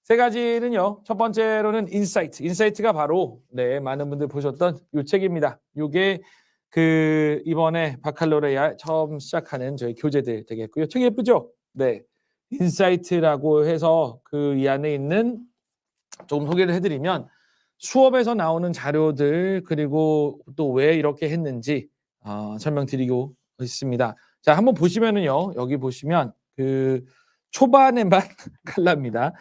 세 가지는요. 첫 번째로는 인사이트. 인사이트가 바로 많은 분들 보셨던 이 책입니다. 요게 이번에 바칼로레아 처음 시작하는 저희 교재들 되겠고요. 책 예쁘죠? 네. 인사이트라고 해서 이 안에 있는 조금 소개를 해드리면 수업에서 나오는 자료들 그리고 또 왜 이렇게 했는지 설명드리고 있습니다. 자, 한번 보시면은요. 여기 보시면 초반에만 칼라입니다.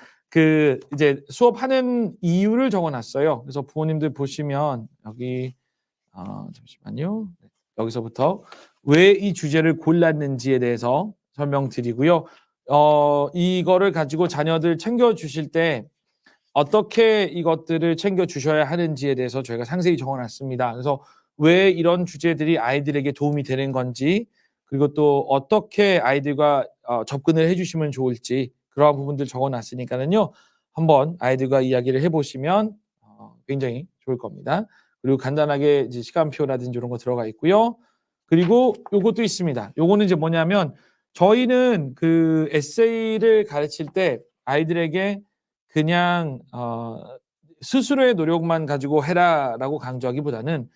이제 수업하는 이유를 적어놨어요. 그래서 부모님들 보시면 여기 잠시만요. 여기서부터 왜 이 주제를 골랐는지에 대해서 설명드리고요. 이거를 가지고 자녀들 챙겨주실 때 어떻게 이것들을 챙겨주셔야 하는지에 대해서 저희가 상세히 적어놨습니다. 그래서 왜 이런 주제들이 아이들에게 도움이 되는 건지 그리고 또 어떻게 아이들과 접근을 해주시면 좋을지 그러한 부분들 적어놨으니까는요. 한번 아이들과 이야기를 해보시면 굉장히 좋을 겁니다. 그리고 간단하게 이제 시간표라든지 이런 거 들어가 있고요. 그리고 요것도 있습니다. 요거는 이제 뭐냐면 저희는 에세이를 가르칠 때 아이들에게 그냥 스스로의 노력만 가지고 해라라고 강조하기보다는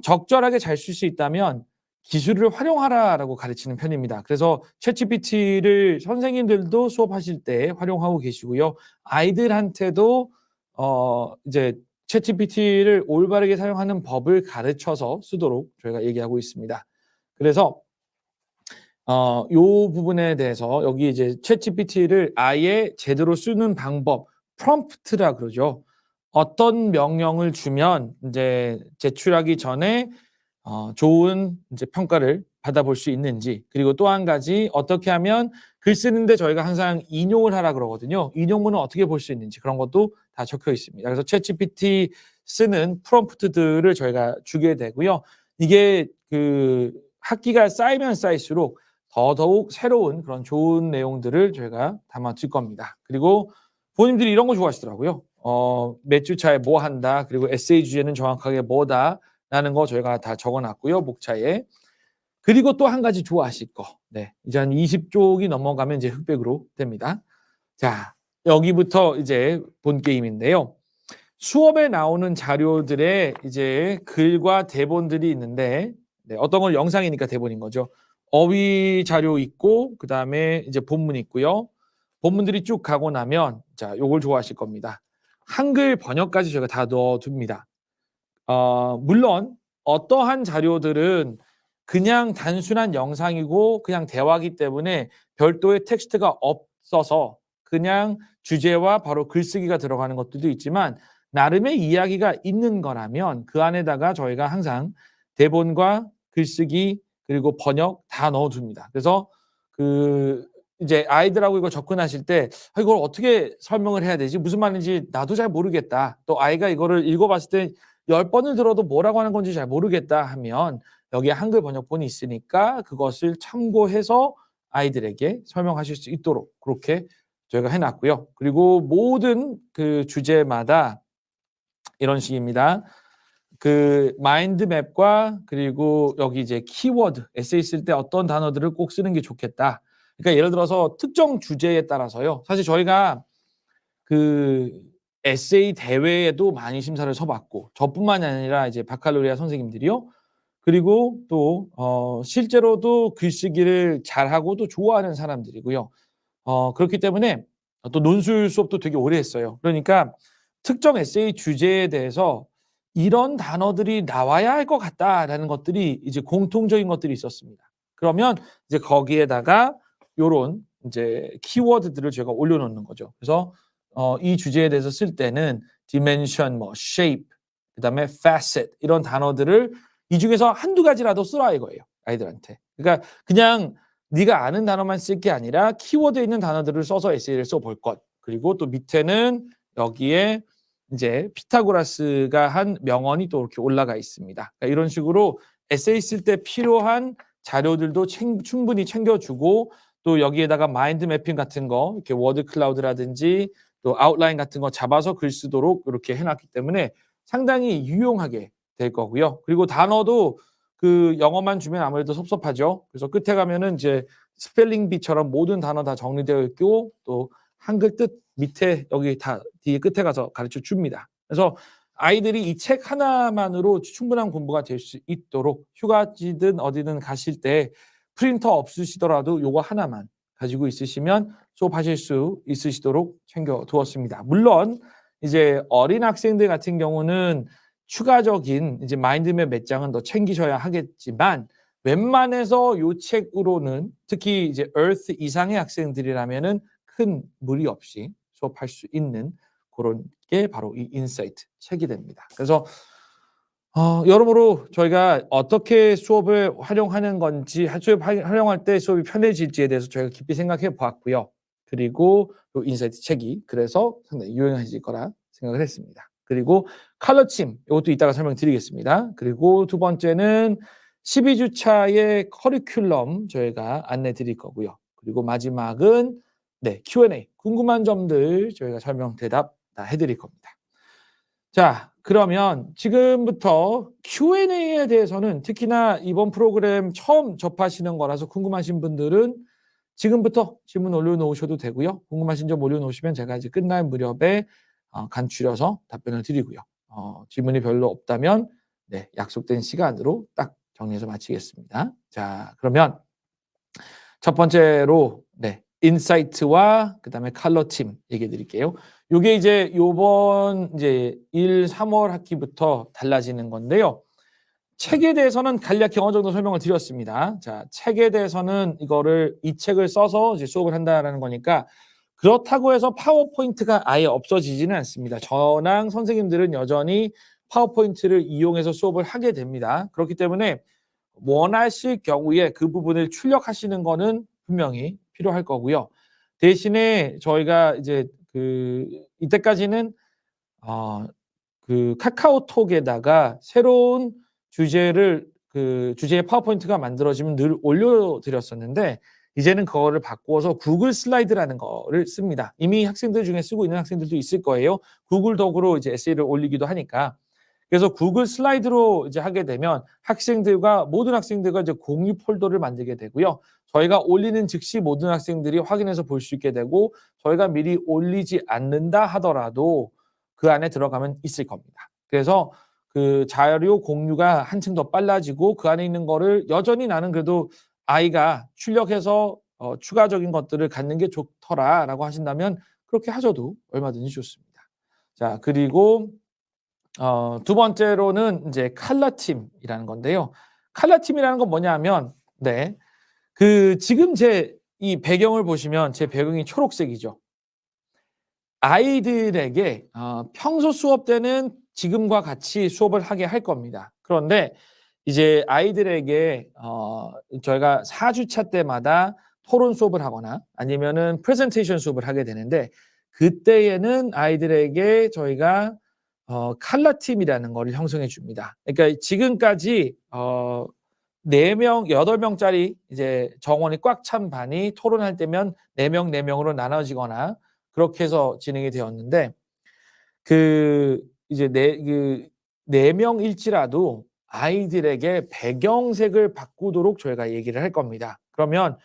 적절하게 잘 쓸 수 있다면 기술을 활용하라라고 가르치는 편입니다. 그래서 챗GPT를 선생님들도 수업하실 때 활용하고 계시고요. 아이들한테도 이제 챗GPT를 올바르게 사용하는 법을 가르쳐서 쓰도록 저희가 얘기하고 있습니다. 그래서 요 부분에 대해서 여기 이제 챗GPT를 아예 제대로 쓰는 방법, 프롬프트라 그러죠. 어떤 명령을 주면 이제 제출하기 전에 좋은 이제 평가를 받아볼 수 있는지, 그리고 또 한 가지 어떻게 하면 글 쓰는데 저희가 항상 인용을 하라 그러거든요. 인용문은 어떻게 볼 수 있는지 그런 것도 다 적혀 있습니다. 그래서 챗GPT 쓰는 프롬프트들을 저희가 주게 되고요. 이게 학기가 쌓이면 쌓일수록 더더욱 새로운 그런 좋은 내용들을 저희가 담아줄 겁니다. 그리고 부모님들이 이런 거 좋아하시더라고요. 몇 주차에 뭐 한다, 그리고 에세이 주제는 정확하게 뭐다 라는 거 저희가 다 적어놨고요. 목차에. 그리고 또 한 가지 좋아하실 거. 네, 이제 한 20쪽이 넘어가면 이제 흑백으로 됩니다. 자, 여기부터 이제 본 게임인데요. 수업에 나오는 자료들의 이제 글과 대본들이 있는데 어떤 건 영상이니까 대본인 거죠. 어휘 자료 있고 그다음에 이제 본문 있고요. 본문들이 쭉 가고 나면 자, 요걸 좋아하실 겁니다. 한글 번역까지 저희가 다 넣어둡니다. 물론 어떠한 자료들은 그냥 단순한 영상이고 그냥 대화기 때문에 별도의 텍스트가 없어서 그냥 주제와 바로 글쓰기가 들어가는 것들도 있지만 나름의 이야기가 있는 거라면 그 안에다가 저희가 항상 대본과 글쓰기 그리고 번역 다 넣어줍니다. 그래서 이제 아이들하고 이거 접근하실 때 이걸 어떻게 설명을 해야 되지? 무슨 말인지 나도 잘 모르겠다. 또 아이가 이거를 읽어봤을 때 10번을 들어도 뭐라고 하는 건지 잘 모르겠다 하면 여기에 한글 번역본이 있으니까 그것을 참고해서 아이들에게 설명하실 수 있도록 그렇게 저희가 해놨고요. 그리고 모든 주제마다 이런 식입니다. 마인드맵과 그리고 여기 이제 키워드, 에세이 쓸 때 어떤 단어들을 꼭 쓰는 게 좋겠다. 그러니까 예를 들어서 특정 주제에 따라서요. 사실 저희가 에세이 대회에도 많이 심사를 서봤고 저뿐만이 아니라 이제 바칼로레아 선생님들이요. 그리고 또 실제로도 글쓰기를 잘하고 또 좋아하는 사람들이고요. 그렇기 때문에 또 논술 수업도 되게 오래 했어요. 그러니까 특정 에세이 주제에 대해서 이런 단어들이 나와야 할 것 같다라는 것들이 이제 공통적인 것들이 있었습니다. 그러면 이제 거기에다가 요런 이제 키워드들을 제가 올려놓는 거죠. 그래서 이 주제에 대해서 쓸 때는 dimension, shape, 그다음에 facet 이런 단어들을 이 중에서 한두 가지라도 쓰라 이거예요. 아이들한테. 그러니까 그냥 네가 아는 단어만 쓸 게 아니라 키워드에 있는 단어들을 써서 에세이를 써볼 것. 그리고 또 밑에는 여기에 이제 피타고라스가 한 명언이 또 이렇게 올라가 있습니다. 그러니까 이런 식으로 에세이 쓸 때 필요한 자료들도 충분히 챙겨주고 또 여기에다가 마인드 매핑 같은 거 이렇게 워드 클라우드라든지 또 아웃라인 같은 거 잡아서 글 쓰도록 이렇게 해놨기 때문에 상당히 유용하게 될 거고요. 그리고 단어도 영어만 주면 아무래도 섭섭하죠. 그래서 끝에 가면은 이제 스펠링 비처럼 모든 단어 다 정리되어 있고 또 한글 뜻 밑에 여기 다 뒤에 끝에 가서 가르쳐 줍니다. 그래서 아이들이 이 책 하나만으로 충분한 공부가 될 수 있도록 휴가지든 어디든 가실 때 프린터 없으시더라도 요거 하나만 가지고 있으시면 수업하실 수 있으시도록 챙겨 두었습니다. 물론 이제 어린 학생들 같은 경우는 추가적인 이제 마인드맵 몇 장은 더 챙기셔야 하겠지만 웬만해서 요 책으로는 특히 이제 Earth 이상의 학생들이라면은 큰 무리 없이 수업할 수 있는 그런 게 바로 이 인사이트 책이 됩니다. 그래서 여러모로 저희가 어떻게 수업을 활용하는 건지, 수업 활용할 때 수업이 편해질지에 대해서 저희가 깊이 생각해 보았고요. 그리고 요 인사이트 책이 그래서 상당히 유용해질 거라 생각을 했습니다. 그리고 컬러침, 이것도 이따가 설명드리겠습니다. 그리고 두 번째는 12주차의 커리큘럼 저희가 안내 드릴 거고요. 그리고 마지막은 Q&A, 궁금한 점들 저희가 설명 대답 다 해드릴 겁니다. 자, 그러면 지금부터 Q&A에 대해서는 특히나 이번 프로그램 처음 접하시는 거라서 궁금하신 분들은 지금부터 질문 올려놓으셔도 되고요. 궁금하신 점 올려놓으시면 제가 이제 끝날 무렵에 간추려서 답변을 드리고요. 질문이 별로 없다면 약속된 시간으로 딱 정리해서 마치겠습니다. 자, 그러면 첫 번째로 인사이트와 그다음에 컬러팀 얘기해 드릴게요. 요게 이제 요번 이제 1, 3월 학기부터 달라지는 건데요. 책에 대해서는 간략히 어느 정도 설명을 드렸습니다. 자, 책에 대해서는 이 책을 써서 이제 수업을 한다라는 거니까 그렇다고 해서 파워포인트가 아예 없어지지는 않습니다. 저랑 선생님들은 여전히 파워포인트를 이용해서 수업을 하게 됩니다. 그렇기 때문에 원하실 경우에 그 부분을 출력하시는 거는 분명히 필요할 거고요. 대신에 저희가 이제 이때까지는 카카오톡에다가 새로운 주제의 파워포인트가 만들어지면 늘 올려드렸었는데 이제는 그거를 바꾸어서 구글 슬라이드라는 거를 씁니다. 이미 학생들 중에 쓰고 있는 학생들도 있을 거예요. 구글 덕으로 이제 에세이를 올리기도 하니까. 그래서 구글 슬라이드로 이제 하게 되면 모든 학생들과 이제 공유 폴더를 만들게 되고요. 저희가 올리는 즉시 모든 학생들이 확인해서 볼 수 있게 되고 저희가 미리 올리지 않는다 하더라도 그 안에 들어가면 있을 겁니다. 그래서 그 자료 공유가 한층 더 빨라지고 그 안에 있는 거를 여전히 나는 그래도 아이가 출력해서 추가적인 것들을 갖는 게 좋더라라고 하신다면 그렇게 하셔도 얼마든지 좋습니다. 자, 그리고 두 번째로는 이제 컬러팀이라는 건데요. 컬러팀이라는 건 뭐냐면 지금 이 배경을 보시면 제 배경이 초록색이죠. 아이들에게 평소 수업 때는 지금과 같이 수업을 하게 할 겁니다. 그런데 이제 아이들에게 저희가 4주차 때마다 토론 수업을 하거나 아니면은 프레젠테이션 수업을 하게 되는데 그때에는 아이들에게 저희가 컬러팀이라는 거를 형성해 줍니다. 그러니까 지금까지 4명, 8명짜리 이제 정원이 꽉 찬 반이 토론할 때면 4명, 4명으로 나눠지거나 그렇게 해서 진행이 되었는데 이제 4명일지라도 아이들에게 배경색을 바꾸도록 저희가 얘기를 할 겁니다. 그러면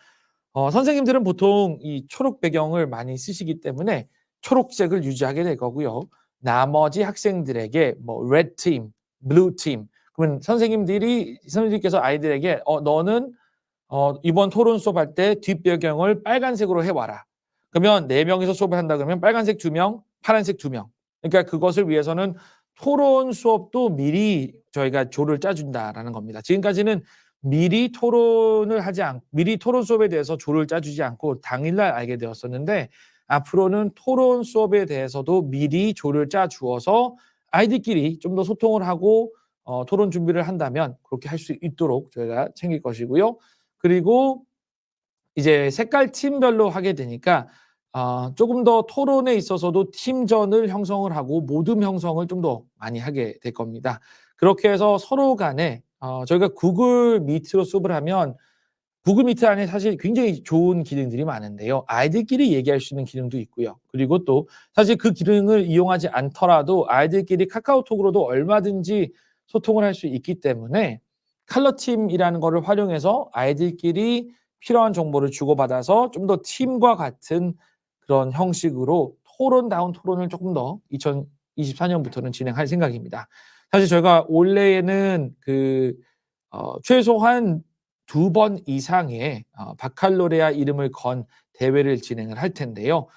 선생님들은 보통 이 초록 배경을 많이 쓰시기 때문에 초록색을 유지하게 될 거고요. 나머지 학생들에게 뭐 red team, blue team 그러면 선생님들께서 아이들에게 너는 이번 토론 수업할 때 뒷배경을 빨간색으로 해와라. 그러면 4명이서 수업을 한다 그러면 빨간색 2명, 파란색 2명. 그러니까 그것을 위해서는 토론 수업도 미리 저희가 조를 짜준다라는 겁니다. 지금까지는 미리 토론 수업에 대해서 조를 짜주지 않고 당일날 알게 되었었는데 앞으로는 토론 수업에 대해서도 미리 조를 짜주어서 아이들끼리 좀 더 소통을 하고 토론 준비를 한다면 그렇게 할 수 있도록 저희가 챙길 것이고요. 그리고 이제 색깔 팀별로 하게 되니까 조금 더 토론에 있어서도 팀전을 형성을 하고 모둠 형성을 좀 더 많이 하게 될 겁니다. 그렇게 해서 서로 간에 저희가 구글 미트로 수업을 하면 구글 미트 안에 사실 굉장히 좋은 기능들이 많은데요. 아이들끼리 얘기할 수 있는 기능도 있고요. 그리고 또 사실 그 기능을 이용하지 않더라도 아이들끼리 카카오톡으로도 얼마든지 소통을 할 수 있기 때문에 컬러팀이라는 거를 활용해서 아이들끼리 필요한 정보를 주고받아서 좀 더 팀과 같은 그런 형식으로 토론다운 토론을 조금 더 2024년부터는 진행할 생각입니다. 사실 저희가 올해에는 최소한 2번 이상의 바칼로레아 이름을 건 대회를 진행을 할 텐데요.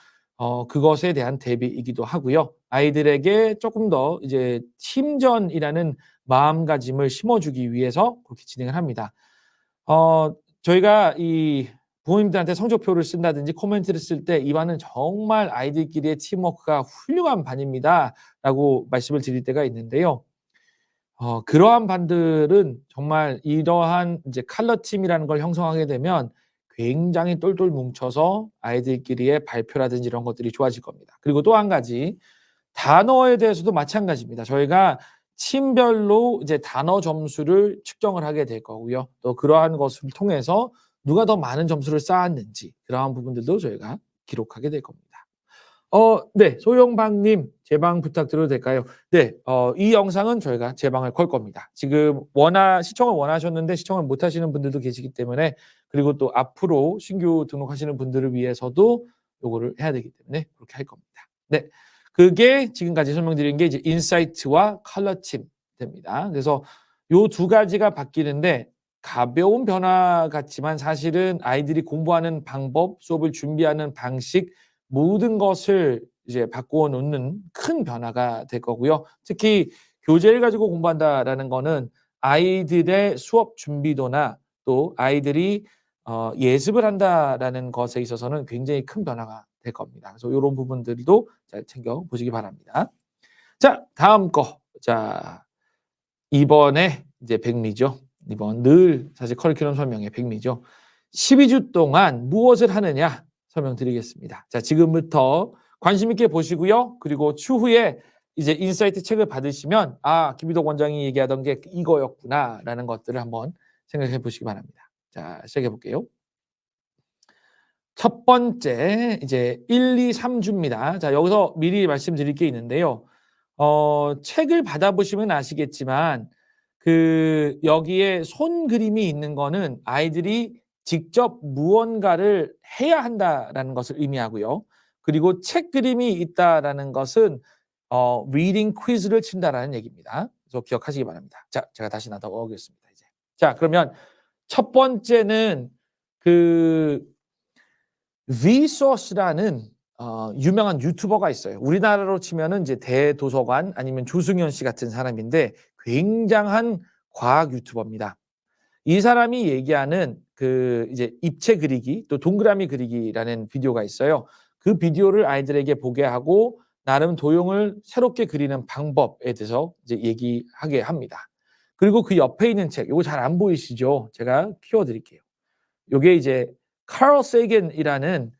그것에 대한 대비이기도 하고요. 아이들에게 조금 더 이제 팀전이라는 마음가짐을 심어주기 위해서 그렇게 진행을 합니다. 저희가 이 부모님들한테 성적표를 쓴다든지 코멘트를 쓸 때 "이 반은 정말 아이들끼리의 팀워크가 훌륭한 반입니다."라고 말씀을 드릴 때가 있는데요. 그러한 반들은 정말 이러한 이제 컬러 팀이라는 걸 형성하게 되면 굉장히 똘똘 뭉쳐서 아이들끼리의 발표라든지 이런 것들이 좋아질 겁니다. 그리고 또 한 가지 단어에 대해서도 마찬가지입니다. 저희가 팀별로 이제 단어 점수를 측정을 하게 될 거고요. 또 그러한 것을 통해서 누가 더 많은 점수를 쌓았는지 그러한 부분들도 저희가 기록하게 될 겁니다. 네. 소영방님 재방 부탁드려도 될까요? 네. 이 영상은 저희가 재방을 걸 겁니다. 지금 시청을 원하셨는데 시청을 못 하시는 분들도 계시기 때문에 그리고 또 앞으로 신규 등록하시는 분들을 위해서도 요거를 해야 되기 때문에 그렇게 할 겁니다. 네. 그게 지금까지 설명드린 게 이제 인사이트와 컬러 팀 됩니다. 그래서 요 두 가지가 바뀌는데 가벼운 변화 같지만 사실은 아이들이 공부하는 방법, 수업을 준비하는 방식 모든 것을 이제 바꾸어 놓는 큰 변화가 될 거고요. 특히 교재를 가지고 공부한다라는 거는 아이들의 수업 준비도나 또 아이들이 예습을 한다라는 것에 있어서는 굉장히 큰 변화가 될 겁니다. 그래서 요런 부분들도 잘 챙겨 보시기 바랍니다. 자, 다음 거. 자, 이번에 이제 백미죠. 이번 늘 사실 커리큘럼 설명의 백미죠. 12주 동안 무엇을 하느냐 설명드리겠습니다. 자, 지금부터 관심 있게 보시고요. 그리고 추후에 이제 인사이트 책을 받으시면 김희덕 원장이 얘기하던 게 이거였구나라는 것들을 한번 생각해 보시기 바랍니다. 자, 시작해 볼게요. 첫 번째 이제 1, 2, 3주입니다. 자, 여기서 미리 말씀드릴 게 있는데요. 책을 받아보시면 아시겠지만 여기에 손 그림이 있는 거는 아이들이 직접 무언가를 해야 한다라는 것을 의미하고요. 그리고 책 그림이 있다라는 것은 리딩 퀴즈를 친다라는 얘기입니다. 그래서 기억하시기 바랍니다. 자, 제가 다시 나가보겠습니다. 이제. 자, 그러면 첫 번째는 Vsource라는 유명한 유튜버가 있어요. 우리나라로 치면은 이제 대도서관 아니면 조승연 씨 같은 사람인데 굉장한 과학 유튜버입니다. 이 사람이 얘기하는 이제 입체 그리기 또 동그라미 그리기라는 비디오가 있어요. 그 비디오를 아이들에게 보게 하고 나름 도형을 새롭게 그리는 방법에 대해서 이제 얘기하게 합니다. 그리고 그 옆에 있는 책, 이거 잘 안 보이시죠? 제가 키워드릴게요. 이게 이제 카럴 세이겐이라는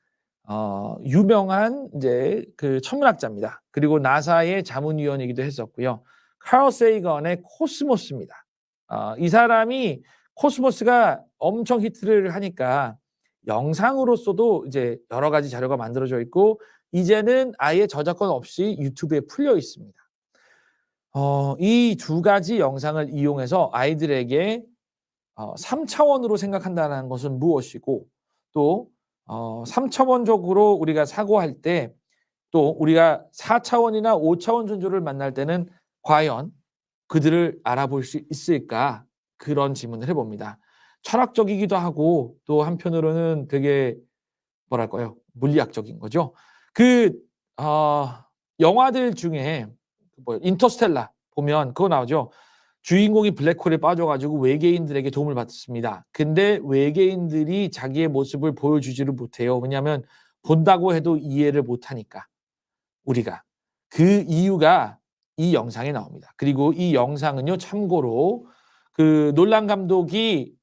유명한 이제 천문학자입니다. 그리고 나사의 자문위원이기도 했었고요. 카럴 세이건의 코스모스입니다. 이 사람이 코스모스가 엄청 히트를 하니까 영상으로서도 이제 여러 가지 자료가 만들어져 있고 이제는 아예 저작권 없이 유튜브에 풀려 있습니다. 이 두 가지 영상을 이용해서 아이들에게 3차원으로 생각한다는 것은 무엇이고 또 3차원적으로 우리가 사고할 때 또 우리가 4차원이나 5차원 존재를 만날 때는 과연 그들을 알아볼 수 있을까? 그런 질문을 해봅니다. 철학적이기도 하고 또 한편으로는 되게 뭐랄까요? 물리학적인 거죠. 영화들 중에 인터스텔라 보면 그거 나오죠. 주인공이 블랙홀에 빠져가지고 외계인들에게 도움을 받습니다. 근데 외계인들이 자기의 모습을 보여주지를 못해요. 왜냐하면 본다고 해도 이해를 못하니까 우리가. 그 이유가 이 영상에 나옵니다. 그리고 이 영상은요 참고로 놀란 감독이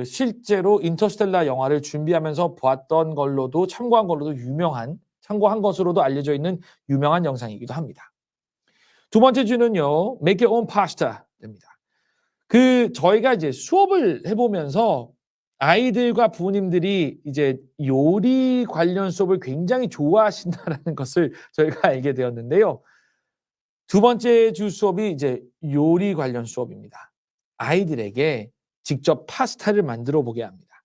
실제로 인터스텔라 영화를 준비하면서 보았던 걸로도 참고한 걸로도 참고한 것으로도 알려져 있는 유명한 영상이기도 합니다. 두 번째 주는요 Make Your Own Pasta입니다. 저희가 이제 수업을 해보면서 아이들과 부모님들이 이제 요리 관련 수업을 굉장히 좋아하신다라는 것을 저희가 알게 되었는데요. 두 번째 주 수업이 이제 요리 관련 수업입니다. 아이들에게 직접 파스타를 만들어 보게 합니다.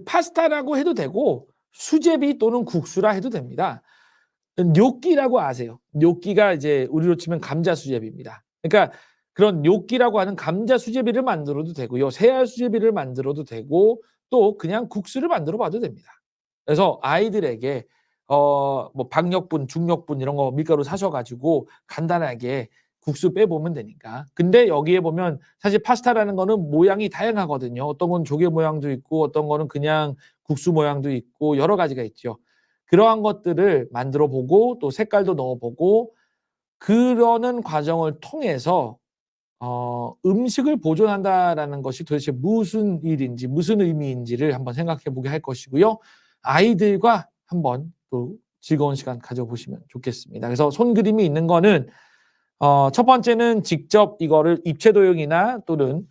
파스타라고 해도 되고 수제비 또는 국수라 해도 됩니다. 뇨끼라고 아세요? 뇨끼가 이제 우리로 치면 감자 수제비입니다. 그러니까 그런 뇨끼라고 하는 감자 수제비를 만들어도 되고요. 새알 수제비를 만들어도 되고 또 그냥 국수를 만들어 봐도 됩니다. 그래서 아이들에게 뭐 박력분, 중력분 이런 거 밀가루 사셔 가지고 간단하게 국수 빼 보면 되니까. 근데 여기에 보면 사실 파스타라는 거는 모양이 다양하거든요. 어떤 건 조개 모양도 있고 어떤 거는 그냥 국수 모양도 있고 여러 가지가 있죠. 그러한 것들을 만들어 보고 또 색깔도 넣어 보고 그러는 과정을 통해서 음식을 보존한다라는 것이 도대체 무슨 일인지 무슨 의미인지를 한번 생각해 보게 할 것이고요. 아이들과 한번 또 즐거운 시간 가져보시면 좋겠습니다. 그래서 손그림이 있는 거는 첫 번째는 직접 이거를 입체 도형이나 또는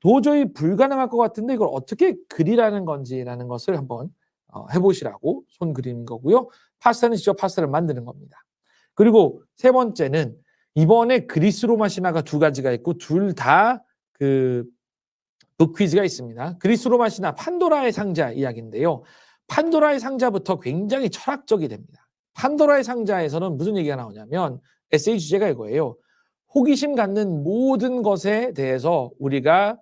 도저히 불가능할 것 같은데 이걸 어떻게 그리라는 건지라는 것을 한번 해보시라고 손 그리는 거고요. 파스타는 직접 파스타를 만드는 겁니다. 그리고 세 번째는 이번에 그리스 로마 신화가 두 가지가 있고 둘 다 그 북퀴즈가 있습니다. 그리스 로마 신화 판도라의 상자 이야기인데요. 판도라의 상자부터 굉장히 철학적이 됩니다. 판도라의 상자에서는 무슨 얘기가 나오냐면 에세이 주제가 이거예요. 호기심 갖는 모든 것에 대해서 우리가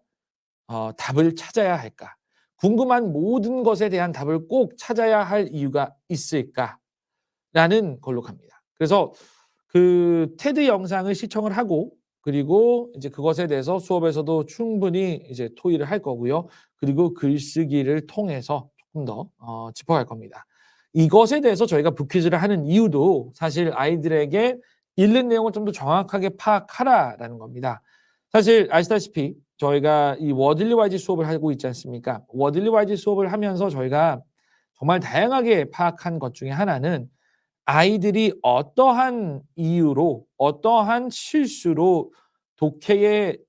답을 찾아야 할까? 궁금한 모든 것에 대한 답을 꼭 찾아야 할 이유가 있을까? 라는 걸로 갑니다. 그래서 그 테드 영상을 시청을 하고 그리고 이제 그것에 대해서 수업에서도 충분히 이제 토의를 할 거고요. 그리고 글쓰기를 통해서 조금 더 짚어갈 겁니다. 이것에 대해서 저희가 북퀴즈를 하는 이유도 사실 아이들에게 읽는 내용을 좀 더 정확하게 파악하라라는 겁니다. 사실 아시다시피 저희가 이 워들리 와이즈 수업을 하고 있지 않습니까? 워들리 와이즈 수업을 하면서 저희가 정말 다양하게 파악한 것 중에 하나는 아이들이 어떠한 이유로 어떠한 실수로 독해의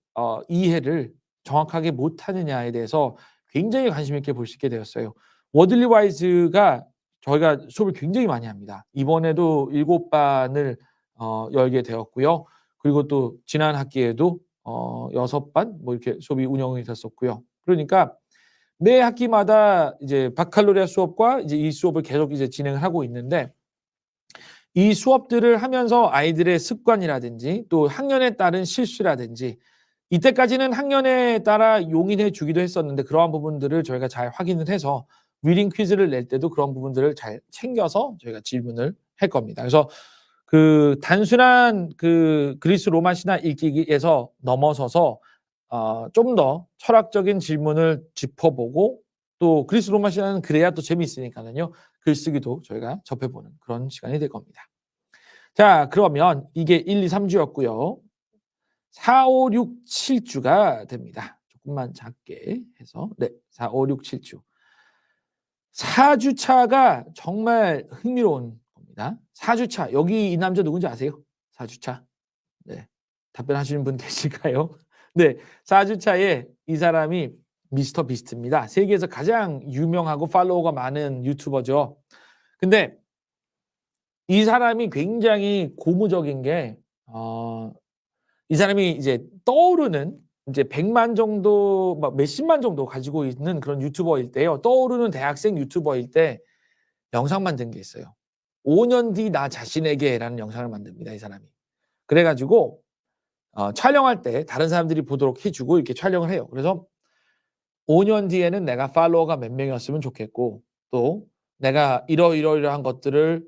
이해를 정확하게 못하느냐에 대해서 굉장히 관심 있게 볼 수 있게 되었어요. 워들리 와이즈가 저희가 수업을 굉장히 많이 합니다. 이번에도 7반을 열게 되었고요. 그리고 또 지난 학기에도 6반 뭐 이렇게 수업이 운영이 됐었고요. 그러니까 매 학기마다 이제 바칼로레아 수업과 이제 이 수업을 계속 이제 진행을 하고 있는데 이 수업들을 하면서 아이들의 습관이라든지 또 학년에 따른 실수라든지 이때까지는 학년에 따라 용인해 주기도 했었는데 그러한 부분들을 저희가 잘 확인을 해서 리딩 퀴즈를 낼 때도 그런 부분들을 잘 챙겨서 저희가 질문을 할 겁니다. 그래서 그 단순한 그 그리스 로마 신화 읽기에서 넘어서서 좀 더 철학적인 질문을 짚어보고 또 그리스 로마 신화는 그래야 또 재미있으니까는요. 글쓰기도 저희가 접해보는 그런 시간이 될 겁니다. 자, 그러면 이게 1, 2, 3주였고요. 4, 5, 6, 7주가 됩니다. 조금만 작게 해서 네, 4, 5, 6, 7주. 4주차가 정말 흥미로운 겁니다. 4주차. 여기 이 남자 누군지 아세요? 4주차. 네. 답변하시는 분 계실까요? 네. 4주차에 이 사람이 미스터 비스트입니다. 세계에서 가장 유명하고 팔로워가 많은 유튜버죠. 근데 이 사람이 굉장히 고무적인 게 이 사람이 이제 떠오르는 이제 100만 정도 막 몇십만 정도 가지고 있는 그런 유튜버일 때요. 떠오르는 대학생 유튜버일 때 영상 만든 게 있어요. 5년 뒤 나 자신에게라는 영상을 만듭니다, 이 사람이. 그래 가지고 촬영할 때 다른 사람들이 보도록 해 주고 이렇게 촬영을 해요. 그래서 5년 뒤에는 내가 팔로워가 몇 명이었으면 좋겠고 또 내가 이러이러이러한 것들을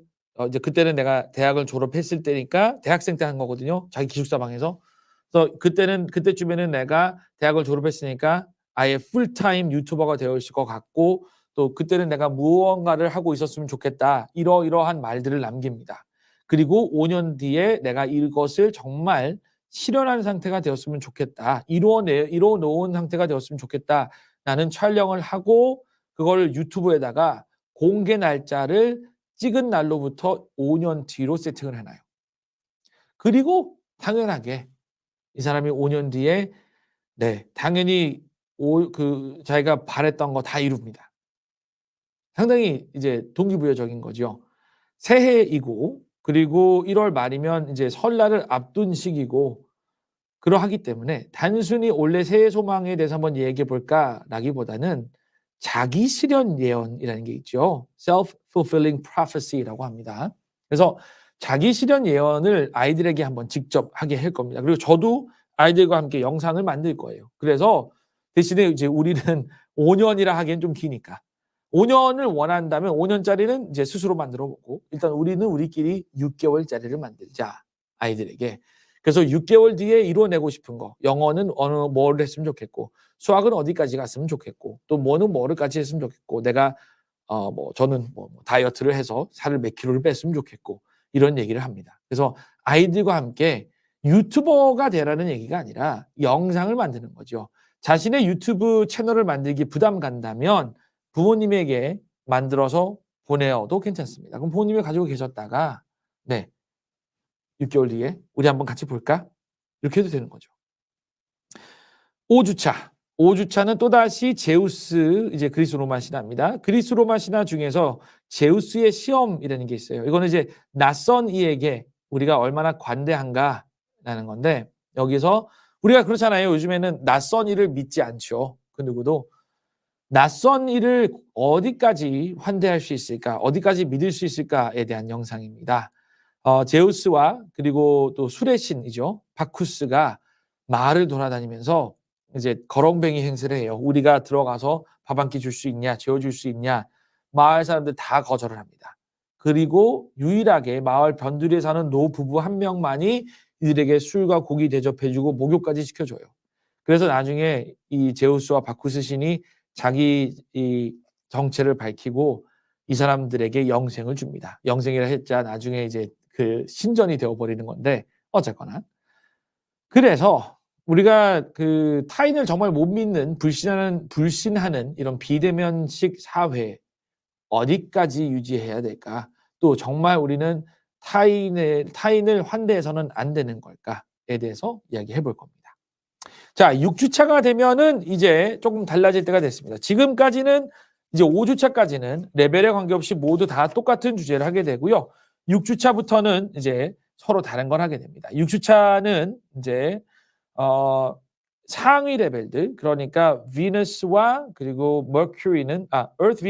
이제 그때는 내가 대학을 졸업했을 때니까 대학생 때 한 거거든요. 자기 기숙사 방에서. 그래서 그때쯤에는 내가 대학을 졸업했으니까 아예 풀타임 유튜버가 되어 있을 것 같고 또 그때는 내가 무언가를 하고 있었으면 좋겠다. 이러이러한 말들을 남깁니다. 그리고 5년 뒤에 내가 이것을 정말 실현한 상태가 되었으면 좋겠다. 이루어 놓은 상태가 되었으면 좋겠다. 나는 촬영을 하고 그걸 유튜브에다가 공개 날짜를 찍은 날로부터 5년 뒤로 세팅을 해놔요. 그리고 당연하게 이 사람이 5년 뒤에 네, 당연히 자기가 바랬던 거 다 이룹니다. 상당히 이제 동기부여적인 거죠. 새해이고 그리고 1월 말이면 이제 설날을 앞둔 시기고 그러하기 때문에 단순히 올해 새해 소망에 대해서 한번 얘기해 볼까라기보다는 자기 실현 예언이라는 게 있죠. self-fulfilling prophecy라고 합니다. 그래서 자기 실현 예언을 아이들에게 한번 직접 하게 할 겁니다. 그리고 저도 아이들과 함께 영상을 만들 거예요. 그래서 대신에 이제 우리는 5년이라 하기엔 좀 기니까 5년을 원한다면 5년짜리는 이제 스스로 만들어 보고 일단 우리는 우리끼리 6개월짜리를 만들자 아이들에게. 그래서 6개월 뒤에 이뤄내고 싶은 거 영어는 어느 뭐를 했으면 좋겠고 수학은 어디까지 갔으면 좋겠고 또 뭐는 뭐를까지 했으면 좋겠고 내가 저는 다이어트를 해서 살을 몇 킬로를 뺐으면 좋겠고 이런 얘기를 합니다. 그래서 아이들과 함께 유튜버가 되라는 얘기가 아니라 영상을 만드는 거죠. 자신의 유튜브 채널을 만들기 부담 간다면 부모님에게 만들어서 보내어도 괜찮습니다. 그럼 부모님이 가지고 계셨다가 네 6개월 뒤에 우리 한번 같이 볼까? 이렇게 해도 되는 거죠. 5주차. 5주차는 또다시 제우스 이제 그리스 로마 신화입니다. 그리스 로마 신화 중에서 제우스의 시험이라는 게 있어요. 이거는 이제 낯선 이에게 우리가 얼마나 관대한가라는 건데 여기서 우리가 그렇잖아요. 요즘에는 낯선 이를 믿지 않죠. 그 누구도 낯선 이를 어디까지 환대할 수 있을까? 어디까지 믿을 수 있을까에 대한 영상입니다. 제우스와 그리고 또 술의 신이죠. 바쿠스가 마을을 돌아다니면서 이제 거렁뱅이 행세를 해요. 우리가 들어가서 밥 한 끼 줄 수 있냐, 재워줄 수 있냐. 마을 사람들 다 거절을 합니다. 그리고 유일하게 마을 변두리에 사는 노부부 한 명만이 이들에게 술과 고기 대접해주고 목욕까지 시켜줘요. 그래서 나중에 이 제우스와 바쿠스 신이 자기 이 정체를 밝히고 이 사람들에게 영생을 줍니다. 영생이라 했자 나중에 이제 그 신전이 되어버리는 건데 어쨌거나 그래서 우리가 그 타인을 정말 못 믿는 불신하는 이런 비대면식 사회 어디까지 유지해야 될까? 또 정말 우리는 타인을 환대해서는 안 되는 걸까에 대해서 이야기해 볼 겁니다. 자, 6주차가 되면은 이제 조금 달라질 때가 됐습니다. 지금까지는 이제 5주차까지는 레벨에 관계없이 모두 다 똑같은 주제를 하게 되고요. 6주차부터는 이제 서로 다른 걸 하게 됩니다. 6주차는 이제 상위 레벨들 그러니까 비너스와 그리고 머큐리는 Earth,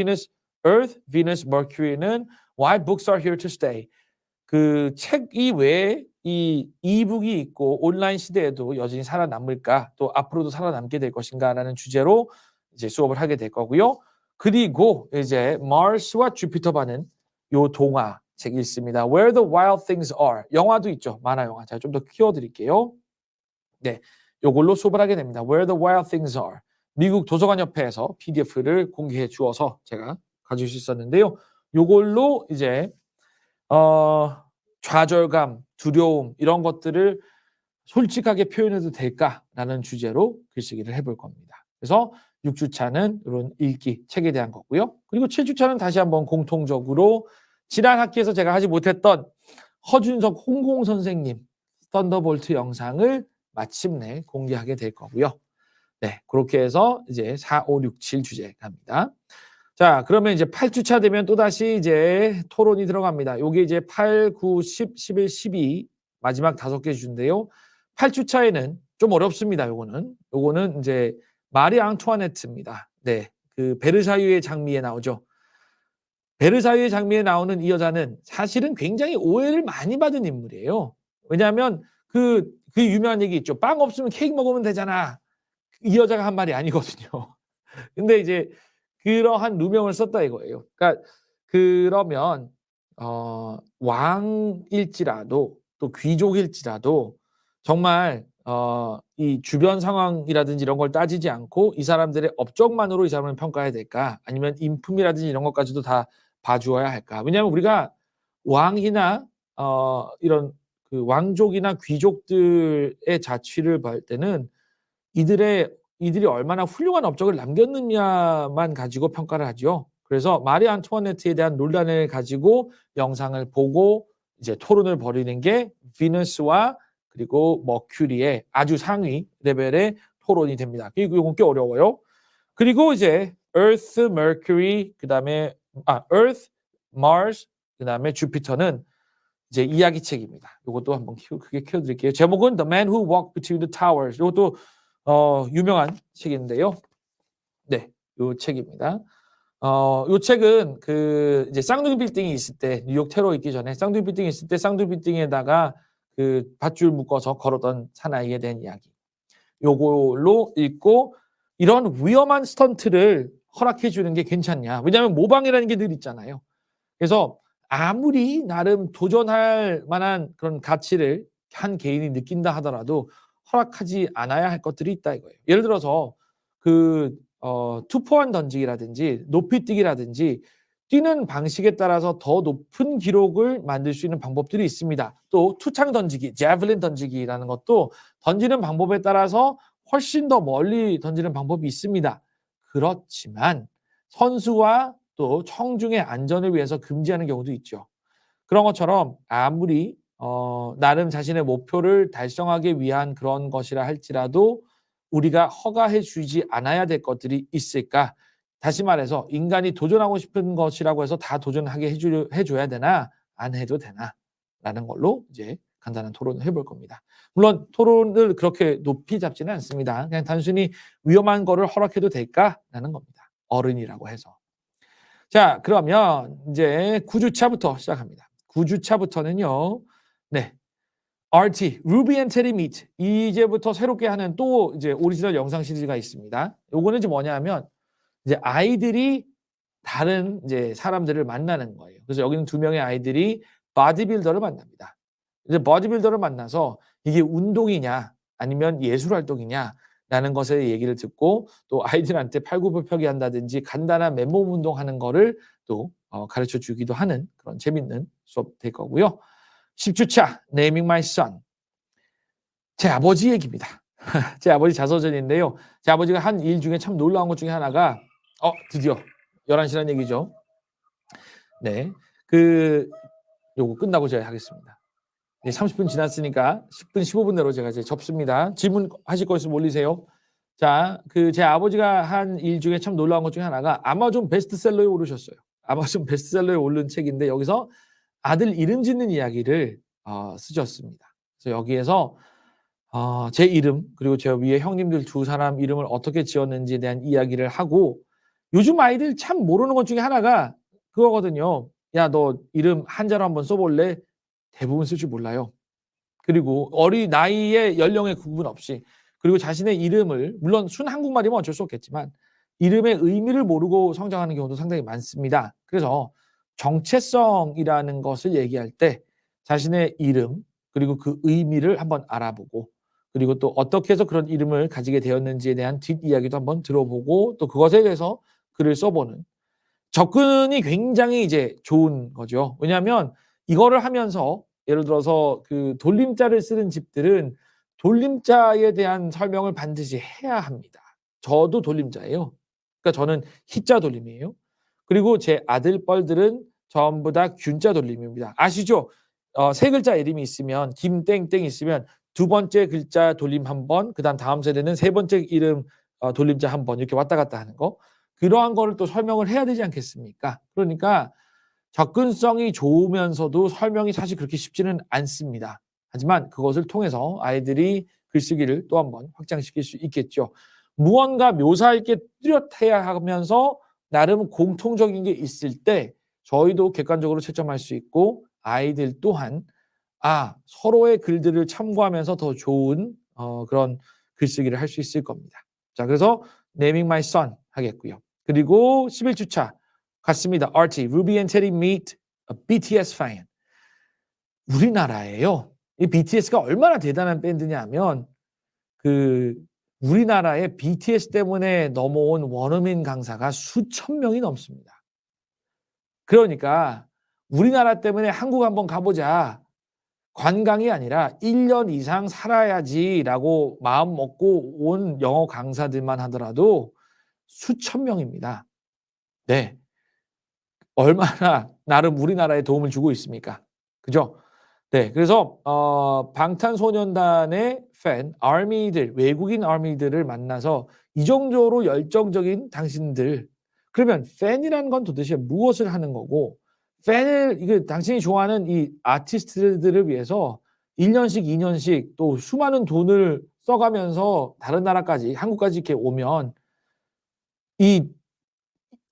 Venus, Mercury는 Why Books Are Here to Stay. 그 책 이외에 이 이북이 있고 온라인 시대에도 여전히 살아남을까 또 앞으로도 살아남게 될 것인가라는 주제로 이제 수업을 하게 될 거고요. 그리고 이제 마르스와 주피터반은 요 동화 책이 있습니다. Where the Wild Things Are. 영화도 있죠. 만화 영화. 제가 좀 더 키워드릴게요. 네, 요걸로 수업을 하게 됩니다. Where the Wild Things Are. 미국 도서관협회에서 PDF를 공개해 주어서 제가 가질 수 있었는데요. 요걸로 이제 좌절감, 두려움 이런 것들을 솔직하게 표현해도 될까라는 주제로 글쓰기를 해볼 겁니다. 그래서 6주차는 이런 읽기, 책에 대한 거고요. 그리고 7주차는 다시 한번 공통적으로 지난 학기에서 제가 하지 못했던 허준석 홍콩 선생님 썬더볼트 영상을 마침내 공개하게 될 거고요. 네, 그렇게 해서 이제 4, 5, 6, 7 주제 갑니다. 자, 그러면 이제 8주차 되면 또다시 이제 토론이 들어갑니다. 요게 이제 8, 9, 10, 11, 12 마지막 5개 주인데요. 8주차에는 좀 어렵습니다. 요거는 이제 마리 앙투아네트입니다. 네. 그 베르사유의 장미에 나오죠. 베르사유의 장미에 나오는 이 여자는 사실은 굉장히 오해를 많이 받은 인물이에요. 왜냐하면 그 유명한 얘기 있죠. 빵 없으면 케이크 먹으면 되잖아. 이 여자가 한 말이 아니거든요. 근데 이제 그러한 누명을 썼다 이거예요. 그러니까 그러면 왕일지라도 또 귀족일지라도 정말 이 주변 상황이라든지 이런 걸 따지지 않고 이 사람들의 업적만으로 이 사람을 평가해야 될까? 아니면 인품이라든지 이런 것까지도 다 봐주어야 할까? 왜냐하면 우리가 왕이나 이런 그 왕족이나 귀족들의 자취를 볼 때는 이들이 얼마나 훌륭한 업적을 남겼느냐만 가지고 평가를 하죠. 그래서 마리 안투아네트에 대한 논란을 가지고 영상을 보고 이제 토론을 벌이는 게 비너스와 그리고 머큐리의 아주 상위 레벨의 토론이 됩니다. 이건 꽤 어려워요. 그리고 이제 Earth, Mercury, 그다음에 Earth, Mars, 그다음에 주피터는 이제 이야기책입니다. 이것도 한번 크게 키워드릴게요. 제목은 The Man Who Walked Between the Towers. 이것도 유명한 책인데요. 네, 요 책입니다. 요 책은 그 이제 쌍둥이 빌딩이 있을 때 뉴욕 테러 있기 전에 쌍둥이 빌딩이 있을 때 쌍둥이 빌딩에다가 그 밧줄 묶어서 걸었던 사나이에 대한 이야기. 요걸로 읽고 이런 위험한 스턴트를 허락해 주는 게 괜찮냐. 왜냐하면 모방이라는 게 늘 있잖아요. 그래서 아무리 나름 도전할 만한 그런 가치를 한 개인이 느낀다 하더라도 허락하지 않아야 할 것들이 있다 이거예요. 예를 들어서 그 투포환 던지기라든지 높이뛰기라든지 뛰는 방식에 따라서 더 높은 기록을 만들 수 있는 방법들이 있습니다. 또 투창 던지기, 제블린 던지기라는 것도 던지는 방법에 따라서 훨씬 더 멀리 던지는 방법이 있습니다. 그렇지만 선수와 또 청중의 안전을 위해서 금지하는 경우도 있죠. 그런 것처럼 아무리 나름 자신의 목표를 달성하기 위한 그런 것이라 할지라도 우리가 허가해 주지 않아야 될 것들이 있을까? 다시 말해서 인간이 도전하고 싶은 것이라고 해서 다 도전하게 해줘야 되나? 안 해도 되나? 라는 걸로 이제 간단한 토론을 해볼 겁니다. 물론 토론을 그렇게 높이 잡지는 않습니다. 그냥 단순히 위험한 거를 허락해도 될까라는 겁니다. 어른이라고 해서. 자, 그러면 이제 9주차부터 시작합니다. 9주차부터는요. 네. RT, Ruby and Terry Meet. 이제부터 새롭게 하는 또 이제 오리지널 영상 시리즈가 있습니다. 요거는 이제 뭐냐면 이제 아이들이 다른 이제 사람들을 만나는 거예요. 그래서 여기는 두 명의 아이들이 바디빌더를 만납니다. 이제 바디빌더를 만나서 이게 운동이냐 아니면 예술 활동이냐 라는 것에 얘기를 듣고 또 아이들한테 팔굽혀펴기 한다든지 간단한 맨몸 운동하는 거를 또 가르쳐 주기도 하는 그런 재밌는 수업 될 거고요. 10주차 Naming My Son. 제 아버지 얘기입니다. 제 아버지 자서전인데요. 제 아버지가 한 일 중에 참 놀라운 것 중에 하나가 드디어 11시란 얘기죠. 네. 요거 끝나고 제가 하겠습니다. 30분 지났으니까 10분, 15분 내로 제가 이제 접습니다. 질문하실 거 있으면 올리세요. 자, 제 아버지가 한 일 중에 참 놀라운 것 중에 하나가 아마존 베스트셀러에 오르셨어요. 아마존 베스트셀러에 오른 책인데 여기서 아들 이름 짓는 이야기를 쓰셨습니다. 그래서 여기에서 제 이름 그리고 제 위에 형님들 두 사람 이름을 어떻게 지었는지에 대한 이야기를 하고 요즘 아이들 참 모르는 것 중에 하나가 그거거든요. 야, 너 이름 한자로 한번 써볼래? 대부분 쓸 줄 몰라요. 그리고 어린 나이에 연령의 구분 없이 그리고 자신의 이름을 물론 순 한국말이면 어쩔 수 없겠지만 이름의 의미를 모르고 성장하는 경우도 상당히 많습니다. 그래서 정체성이라는 것을 얘기할 때 자신의 이름 그리고 그 의미를 한번 알아보고 그리고 또 어떻게 해서 그런 이름을 가지게 되었는지에 대한 뒷이야기도 한번 들어보고 또 그것에 대해서 글을 써보는 접근이 굉장히 이제 좋은 거죠. 왜냐하면 이거를 하면서 예를 들어서 그 돌림자를 쓰는 집들은 돌림자에 대한 설명을 반드시 해야 합니다. 저도 돌림자예요. 그러니까 저는 희자 돌림이에요. 그리고 제 아들 뻘들은 전부 다 균자 돌림입니다. 아시죠? 세 글자 이름이 있으면 김땡땡 있으면 두 번째 글자 돌림 한 번, 그다음 다음 세대는 세 번째 이름 돌림자 한 번 이렇게 왔다 갔다 하는 거. 그러한 거를 또 설명을 해야 되지 않겠습니까? 그러니까 접근성이 좋으면서도 설명이 사실 그렇게 쉽지는 않습니다. 하지만 그것을 통해서 아이들이 글쓰기를 또 한 번 확장시킬 수 있겠죠. 무언가 묘사할 게 뚜렷해야 하면서 나름 공통적인 게 있을 때 저희도 객관적으로 채점할 수 있고 아이들 또한 서로의 글들을 참고하면서 더 좋은 그런 글쓰기를 할 수 있을 겁니다. 자, 그래서 Naming My Son 하겠고요. 그리고 11주차 같습니다. RT, Ruby and Teddy meet a BTS fan. 우리나라에요. 이 BTS가 얼마나 대단한 밴드냐면 우리나라에 BTS 때문에 넘어온 원어민 강사가 수천 명이 넘습니다. 그러니까 우리나라 때문에 한국 한번 가보자. 관광이 아니라 1년 이상 살아야지라고 마음 먹고 온 영어 강사들만 하더라도 수천 명입니다. 네. 얼마나 나름 우리나라에 도움을 주고 있습니까? 그죠? 네. 그래서 방탄소년단의 팬, 아미들, 외국인 아미들을 만나서 이 정도로 열정적인 당신들 그러면 팬이라는 건 도대체 무엇을 하는 거고 이게 당신이 좋아하는 이 아티스트들을 위해서 1년씩 2년씩 또 수많은 돈을 써가면서 다른 나라까지 한국까지 이렇게 오면 이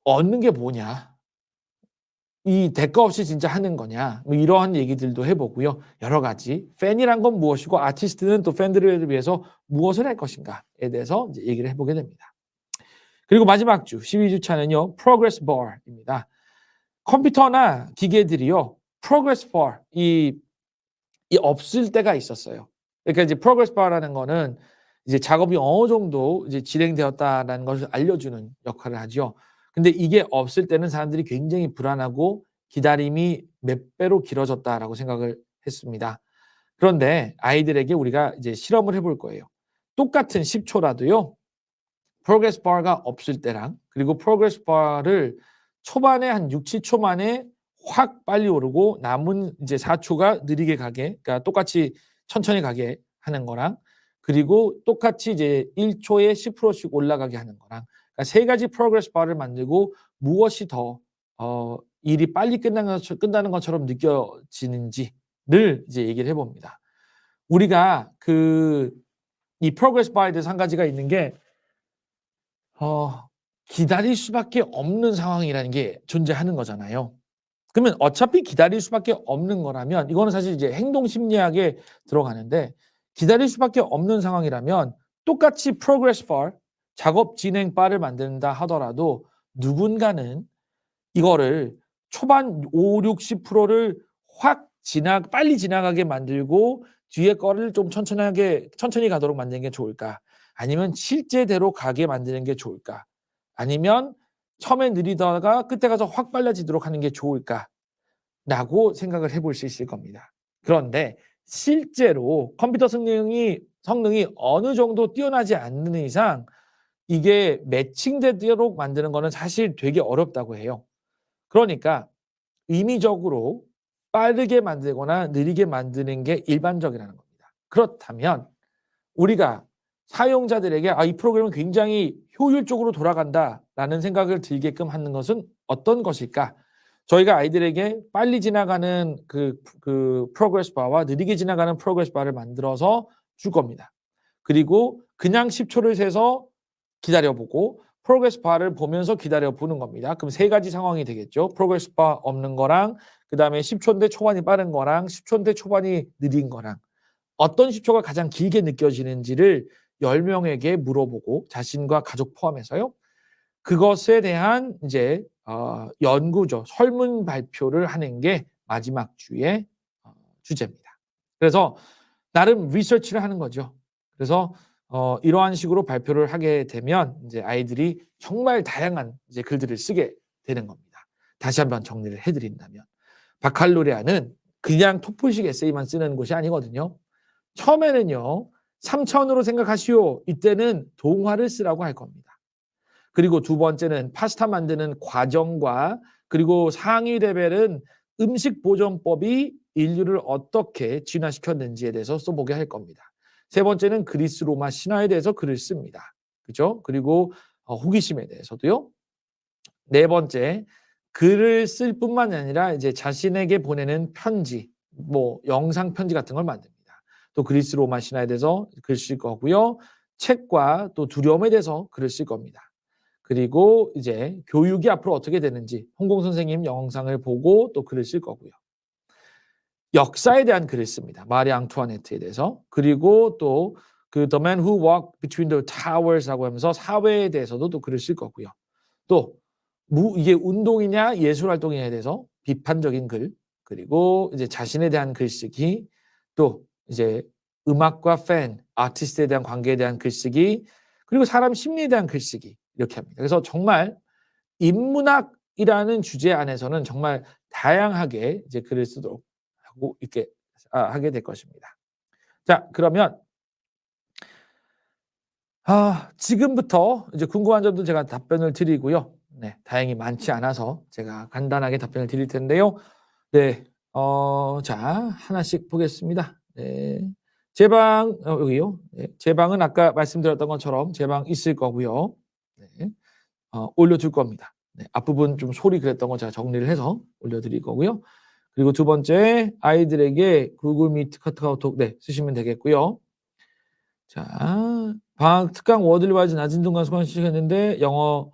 얻는 게 뭐냐? 이 대가 없이 진짜 하는 거냐? 뭐 이러한 얘기들도 해보고요. 여러 가지 팬이란 건 무엇이고 아티스트는 또 팬들을 위해서 무엇을 할 것인가에 대해서 이제 얘기를 해보게 됩니다. 그리고 마지막 주 12주차는요. 프로그레스 바입니다. 컴퓨터나 기계들이요. 프로그레스 바 이 없을 때가 있었어요. 그러니까 이제 프로그레스 바라는 거는 이제 작업이 어느 정도 이제 진행되었다라는 것을 알려주는 역할을 하죠. 근데 이게 없을 때는 사람들이 굉장히 불안하고 기다림이 몇 배로 길어졌다라고 생각을 했습니다. 그런데 아이들에게 우리가 이제 실험을 해볼 거예요. 똑같은 10초라도요. 프로그레스 바가 없을 때랑 그리고 프로그레스 바를 초반에 한 6, 7초 만에 확 빨리 오르고 남은 이제 4초가 느리게 가게, 그러니까 똑같이 천천히 가게 하는 거랑 그리고 똑같이 이제 1초에 10%씩 올라가게 하는 거랑 그러니까 세 가지 프로그레스 바를 만들고 무엇이 더 일이 빨리 끝나는 것처럼 느껴지는지를 이제 얘기를 해봅니다. 우리가 이 프로그레스 바에 대해서 한 가지가 있는 게 기다릴 수밖에 없는 상황이라는 게 존재하는 거잖아요. 그러면 어차피 기다릴 수밖에 없는 거라면 이거는 사실 이제 행동 심리학에 들어가는데 기다릴 수밖에 없는 상황이라면 똑같이 progress bar, 작업 진행 바를 만든다 하더라도 누군가는 이거를 초반 5, 60%를 확 빨리 지나가게 만들고 뒤에 거를 좀 천천히 가도록 만드는 게 좋을까? 아니면 실제대로 가게 만드는 게 좋을까? 아니면 처음에 느리다가 끝에 가서 확 빨라지도록 하는 게 좋을까? 라고 생각을 해볼 수 있을 겁니다. 그런데 실제로 컴퓨터 성능이 어느 정도 뛰어나지 않는 이상 이게 매칭되도록 만드는 거는 사실 되게 어렵다고 해요. 그러니까 임의적으로 빠르게 만들거나 느리게 만드는 게 일반적이라는 겁니다. 그렇다면 우리가 사용자들에게 이 프로그램은 굉장히 효율적으로 돌아간다라는 생각을 들게끔 하는 것은 어떤 것일까? 저희가 아이들에게 빨리 지나가는 그 프로그레스 바와 느리게 지나가는 프로그레스 바를 만들어서 줄 겁니다. 그리고 그냥 10초를 세서 기다려보고 프로그레스 바를 보면서 기다려보는 겁니다. 그럼 세 가지 상황이 되겠죠. 프로그레스 바 없는 거랑 그다음에 10초인데 초반이 빠른 거랑 10초인데 초반이 느린 거랑 어떤 10초가 가장 길게 느껴지는지를 10명에게 물어보고 자신과 가족 포함해서요. 그것에 대한 이제 연구죠. 설문 발표를 하는 게 마지막 주의 주제입니다. 그래서 나름 리서치를 하는 거죠. 그래서 이러한 식으로 발표를 하게 되면 이제 아이들이 정말 다양한 이제 글들을 쓰게 되는 겁니다. 다시 한번 정리를 해드린다면 바칼로레아는 그냥 토플식 에세이만 쓰는 곳이 아니거든요. 처음에는요. 3차원으로 생각하시오. 이때는 동화를 쓰라고 할 겁니다. 그리고 두 번째는 파스타 만드는 과정과 그리고 상위 레벨은 음식 보존법이 인류를 어떻게 진화시켰는지에 대해서 써보게 할 겁니다. 세 번째는 그리스 로마 신화에 대해서 글을 씁니다. 그죠? 그리고 호기심에 대해서도요. 네 번째, 글을 쓸 뿐만 아니라 이제 자신에게 보내는 편지, 뭐 영상 편지 같은 걸 만듭니다. 또 그리스 로마 신화에 대해서 글 쓸 거고요. 책과 또 두려움에 대해서 글을 쓸 겁니다. 그리고 이제 교육이 앞으로 어떻게 되는지 홍공 선생님 영상을 보고 또 글을 쓸 거고요. 역사에 대한 글을 씁니다. 마리 앙투아네트에 대해서. 그리고 또 그 The Man Who Walked Between the Towers라고 하면서 사회에 대해서도 또 글을 쓸 거고요. 또 이게 운동이냐 예술 활동이냐에 대해서 비판적인 글, 그리고 이제 자신에 대한 글쓰기, 또 이제 음악과 팬, 아티스트에 대한 관계에 대한 글쓰기, 그리고 사람 심리에 대한 글쓰기 이렇게 합니다. 그래서 정말 인문학이라는 주제 안에서는 정말 다양하게 이제 글을 쓰도록 하고 이렇게 하게 될 것입니다. 자, 그러면 지금부터 이제 궁금한 점도 제가 답변을 드리고요. 네, 다행히 많지 않아서 제가 간단하게 답변을 드릴 텐데요. 네, 자, 하나씩 보겠습니다. 네. 제 방, 여기요. 네, 제 방은 아까 말씀드렸던 것처럼 제 방 있을 거고요. 네, 올려둘 겁니다. 네, 앞부분 좀 소리 그랬던 거 제가 정리를 해서 올려드릴 거고요. 그리고 두 번째, 아이들에게 구글 미트 카카오톡, 네, 쓰시면 되겠고요. 자, 방학 특강 워들와이즈 낮은 동안 수강 시작했는데 영어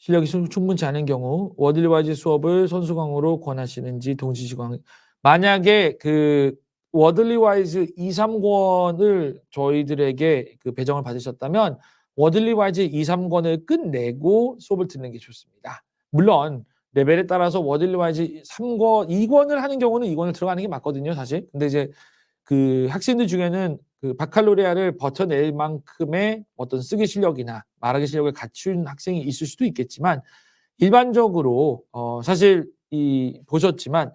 실력이 충분치 않은 경우 워들리 와이즈 수업을 선수강으로 권하시는지 동시시강. 만약에 그 워들리 와이즈 2, 3권을 저희들에게 그 배정을 받으셨다면 워들리 와이즈 2, 3권을 끝내고 수업을 듣는 게 좋습니다. 물론 레벨에 따라서 워들리 와이즈 3권, 2권을 하는 경우는 2권을 들어가는 게 맞거든요, 사실. 근데 이제 그 학생들 중에는 그 바칼로레아를 버텨낼 만큼의 어떤 쓰기 실력이나 말하기 실력을 갖춘 학생이 있을 수도 있겠지만 일반적으로 사실 보셨지만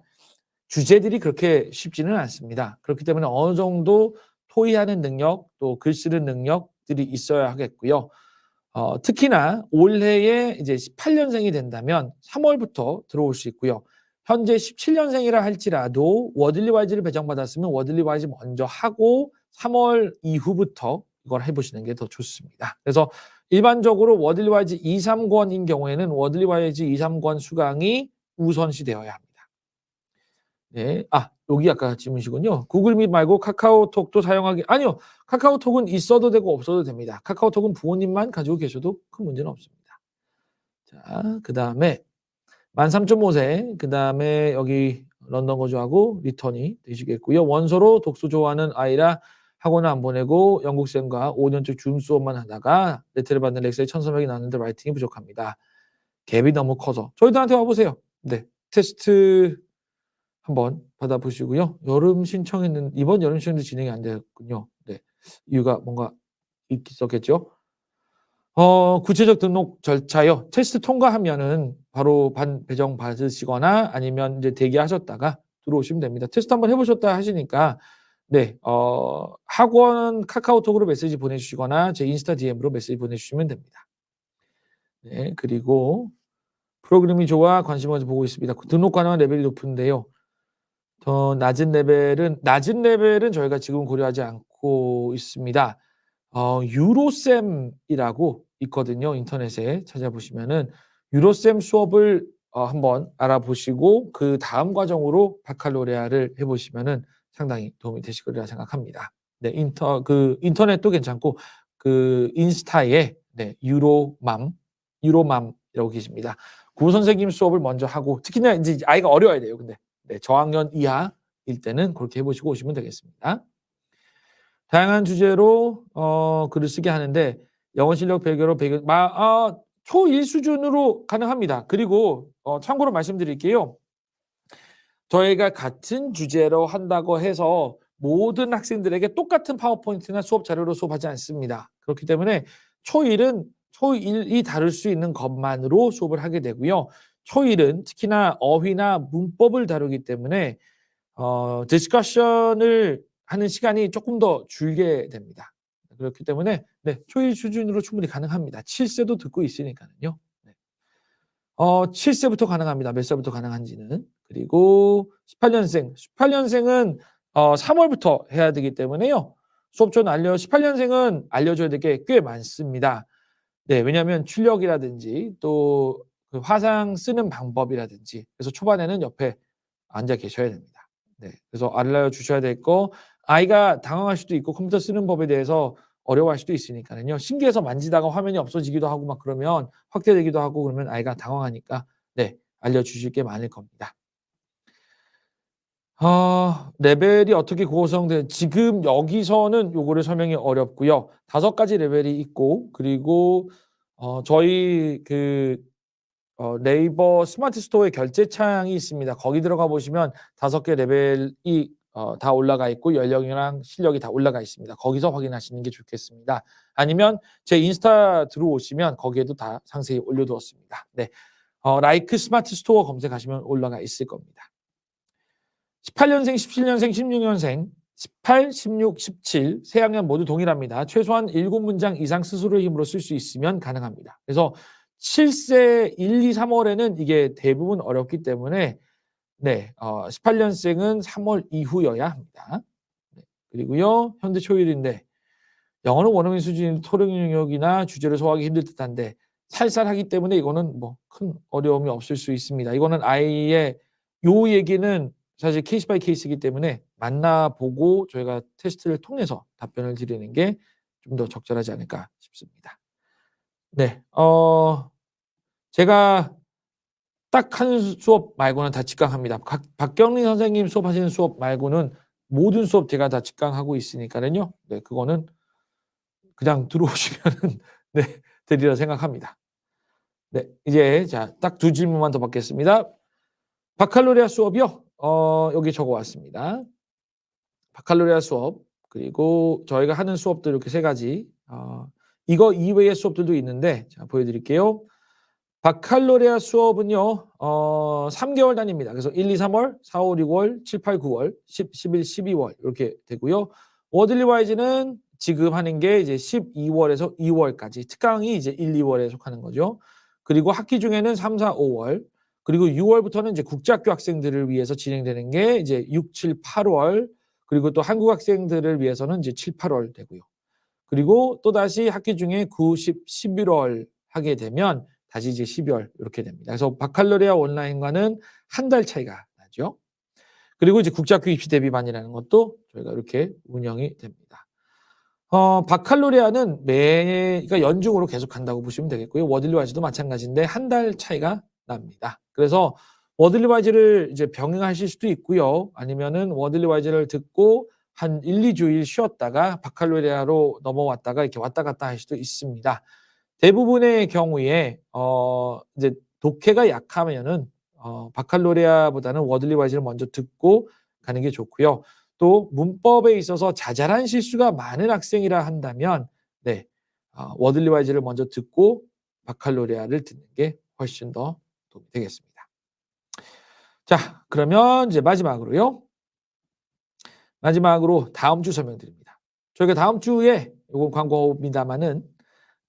주제들이 그렇게 쉽지는 않습니다. 그렇기 때문에 어느 정도 토의하는 능력, 또 글 쓰는 능력들이 있어야 하겠고요. 특히나 올해에 이제 18년생이 된다면 3월부터 들어올 수 있고요. 현재 17년생이라 할지라도 워들리 와이즈를 배정받았으면 워들리 와이즈 먼저 하고 3월 이후부터 이걸 해보시는 게 더 좋습니다. 그래서 일반적으로 워들리 와이즈 2, 3권인 경우에는 워들리 와이즈 2, 3권 수강이 우선시 되어야 합니다. 네. 여기 아까 질문이시군요. 구글 밋 말고 카카오톡도 사용하기. 아니요. 카카오톡은 있어도 되고 없어도 됩니다. 카카오톡은 부모님만 가지고 계셔도 큰 문제는 없습니다. 자, 그다음에 만 3.5세, 그다음에 여기 런던 거주하고 리턴이 되시겠고요. 원서로 독서 좋아하는 아이라 학원을 안 보내고 영국쌤과 5년째 줌 수업만 하다가 레트를 받는 렉셀이 1,300이 나왔는데 라이팅이 부족합니다. 갭이 너무 커서. 저희들한테 와보세요. 네. 테스트 한번 받아보시고요. 이번 여름 신청도 진행이 안 됐군요. 네. 이유가 뭔가 있었겠죠. 구체적 등록 절차요. 테스트 통과하면은 바로 배정 받으시거나 아니면 이제 대기하셨다가 들어오시면 됩니다. 테스트 한번 해보셨다 하시니까 네, 학원 카카오톡으로 메시지 보내주시거나 제 인스타 DM으로 메시지 보내주시면 됩니다. 네, 그리고 프로그램이 좋아 관심 가지고 보고 있습니다. 등록 가능한 레벨이 높은데요. 더 낮은 레벨은 저희가 지금 고려하지 않고 있습니다. 유로쌤이라고 있거든요. 인터넷에 찾아보시면은 유로쌤 수업을 한번 알아보시고 그 다음 과정으로 바칼로레아를 해보시면은 상당히 도움이 되실 거리라 생각합니다. 네, 인터넷도 괜찮고 그 인스타에 네, 유로맘이라고 계십니다. 구 선생님 수업을 먼저 하고 특히나 이제 아이가 어려워야 돼요. 근데 네, 저학년 이하일 때는 그렇게 해보시고 오시면 되겠습니다. 다양한 주제로 글을 쓰게 하는데 영어 실력 별개로 초1 수준으로 가능합니다. 그리고 참고로 말씀드릴게요. 저희가 같은 주제로 한다고 해서 모든 학생들에게 똑같은 파워포인트나 수업 자료로 수업하지 않습니다. 그렇기 때문에 초1은 초1이 다룰 수 있는 것만으로 수업을 하게 되고요. 초1은 특히나 어휘나 문법을 다루기 때문에 디스커션을 하는 시간이 조금 더 줄게 됩니다. 그렇기 때문에 네, 초1 수준으로 충분히 가능합니다. 7세도 듣고 있으니까요. 네. 7세부터 가능합니다. 몇 살부터 가능한지는. 그리고 18년생은 3월부터 해야 되기 때문에요. 수업 전 18년생은 알려줘야 될 게 꽤 많습니다. 네, 왜냐하면 출력이라든지 또 그 화상 쓰는 방법이라든지 그래서 초반에는 옆에 앉아 계셔야 됩니다. 네, 그래서 알려주셔야 될 거 아이가 당황할 수도 있고 컴퓨터 쓰는 법에 대해서 어려워할 수도 있으니까요. 신기해서 만지다가 화면이 없어지기도 하고 막 그러면 확대되기도 하고 그러면 아이가 당황하니까 네, 알려주실 게 많을 겁니다. 레벨이 어떻게 지금 여기서는 요거를 설명이 어렵고요. 5가지 레벨이 있고 그리고 저희 네이버 스마트 스토어에 결제 창이 있습니다. 거기 들어가 보시면 5개 레벨이 다 올라가 있고 연령이랑 실력이 다 올라가 있습니다. 거기서 확인하시는 게 좋겠습니다. 아니면 제 인스타 들어오시면 거기에도 다 상세히 올려두었습니다. 네, 라이크 스마트 스토어 검색하시면 올라가 있을 겁니다. 18년생, 17년생, 16년생, 18, 16, 17 세 학년 모두 동일합니다. 최소한 7문장 이상 스스로의 힘으로 쓸 수 있으면 가능합니다. 그래서 7세 1, 2, 3월에는 이게 대부분 어렵기 때문에 네, 18년생은 3월 이후여야 합니다. 네, 그리고요, 현대 초1인데 영어는 원어민 수준인 토론 영역이나 주제를 소화하기 힘들 듯한데 살살하기 때문에 이거는 뭐 큰 어려움이 없을 수 있습니다. 이거는 아이의 요 얘기는 사실 케이스 바이 케이스이기 때문에 만나보고 저희가 테스트를 통해서 답변을 드리는 게 좀 더 적절하지 않을까 싶습니다. 네, 제가 딱 한 수업 말고는 다 직강합니다. 박경린 선생님 수업하시는 수업 말고는 모든 수업 제가 다 직강하고 있으니까는요. 네, 그거는 그냥 들어오시면은 네, 되리라 생각합니다. 네, 이제 자, 딱 두 질문만 더 받겠습니다. 바칼로레아 수업이요. 여기 적어 왔습니다. 바칼로레아 수업, 그리고 저희가 하는 수업도 이렇게 세 가지. 이거 이외의 수업들도 있는데 자, 보여드릴게요. 바칼로레아 수업은요, 3개월 단위입니다. 그래서 1, 2, 3월, 4, 5, 6월, 7, 8, 9월, 10, 11, 12월 이렇게 되고요. 워들리 와이즈는 지금 하는 게 이제 12월에서 2월까지, 특강이 이제 1, 2월에 속하는 거죠. 그리고 학기 중에는 3, 4, 5월, 그리고 6월부터는 이제 국제학교 학생들을 위해서 진행되는 게 이제 6, 7, 8월, 그리고 또 한국 학생들을 위해서는 이제 7, 8월 되고요. 그리고 또 다시 학기 중에 9, 10, 11월 하게 되면 다시 이제 12월 이렇게 됩니다. 그래서 바칼로레아 온라인과는 한 달 차이가 나죠. 그리고 이제 국제학교 입시 대비반이라는 것도 저희가 이렇게 운영이 됩니다. 바칼로레아는 그러니까 연중으로 계속 간다고 보시면 되겠고요. 워들리 와이즈도 마찬가지인데 한 달 차이가 납니다. 그래서 워들리 와이즈를 이제 병행하실 수도 있고요. 아니면은 워들리 와이즈를 듣고 한 1, 2주일 쉬었다가 바칼로레아로 넘어왔다가 이렇게 왔다 갔다 할 수도 있습니다. 대부분의 경우에 이제 독해가 약하면은 바칼로레아보다는 워들리 와이즈를 먼저 듣고 가는 게 좋고요. 또 문법에 있어서 자잘한 실수가 많은 학생이라 한다면 네, 워들리 와이즈를 먼저 듣고 바칼로레아를 듣는 게 훨씬 더 도움이 되겠습니다. 자, 그러면 이제 마지막으로 다음 주 설명드립니다. 저희가 다음 주에 이건 광고입니다만은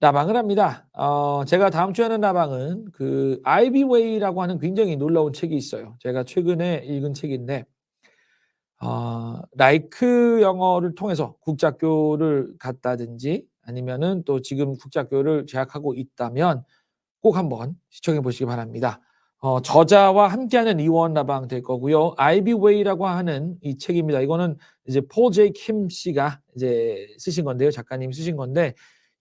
라방을 합니다. 제가 다음 주에 하는 라방은 그 아이비 웨이라고 하는 굉장히 놀라운 책이 있어요. 제가 최근에 읽은 책인데 라이크 영어를 통해서 국제학교를 갔다든지 아니면은 또 지금 국제학교를 재학하고 있다면 꼭 한번 시청해 보시기 바랍니다. 저자와 함께하는 이원 라방 될 거고요. 아이비 웨이라고 하는 이 책입니다. 이거는 이제 폴 제이 킴 씨가 이제 쓰신 건데요. 작가님 쓰신 건데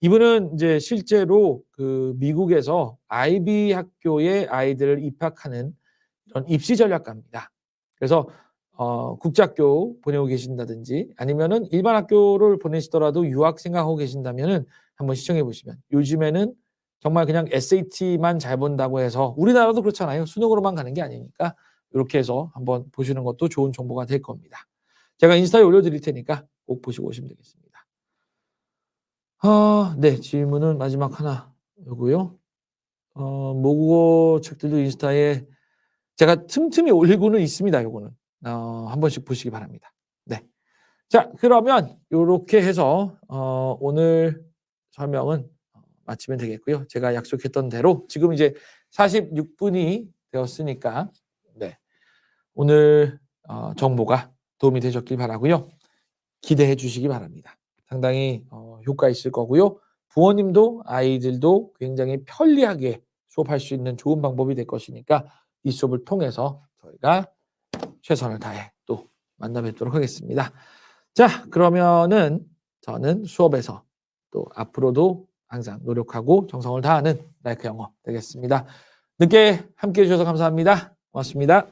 이분은 이제 실제로 그 미국에서 아이비 학교에 아이들을 입학하는 이런 입시 전략가입니다. 그래서 국제학교 보내고 계신다든지 아니면은 일반 학교를 보내시더라도 유학 생각하고 계신다면은 한번 시청해 보시면 요즘에는 정말 그냥 SAT만 잘 본다고 해서 우리나라도 그렇잖아요. 수능으로만 가는 게 아니니까 이렇게 해서 한번 보시는 것도 좋은 정보가 될 겁니다. 제가 인스타에 올려드릴 테니까 꼭 보시고 오시면 되겠습니다. 네, 질문은 마지막 하나 요고요. 모국어 책들도 인스타에 제가 틈틈이 올리고는 있습니다. 요거는 한 번씩 보시기 바랍니다. 네. 자, 그러면 요렇게 해서 오늘 설명은 마치면 되겠고요. 제가 약속했던 대로 지금 이제 46분이 되었으니까 네. 오늘 정보가 도움이 되셨길 바라고요. 기대해 주시기 바랍니다. 상당히 효과 있을 거고요. 부모님도 아이들도 굉장히 편리하게 수업할 수 있는 좋은 방법이 될 것이니까 이 수업을 통해서 저희가 최선을 다해 또 만나 뵙도록 하겠습니다. 자, 그러면은 저는 수업에서 또 앞으로도 항상 노력하고 정성을 다하는 라이크 영어 되겠습니다. 늦게 함께해 주셔서 감사합니다. 고맙습니다.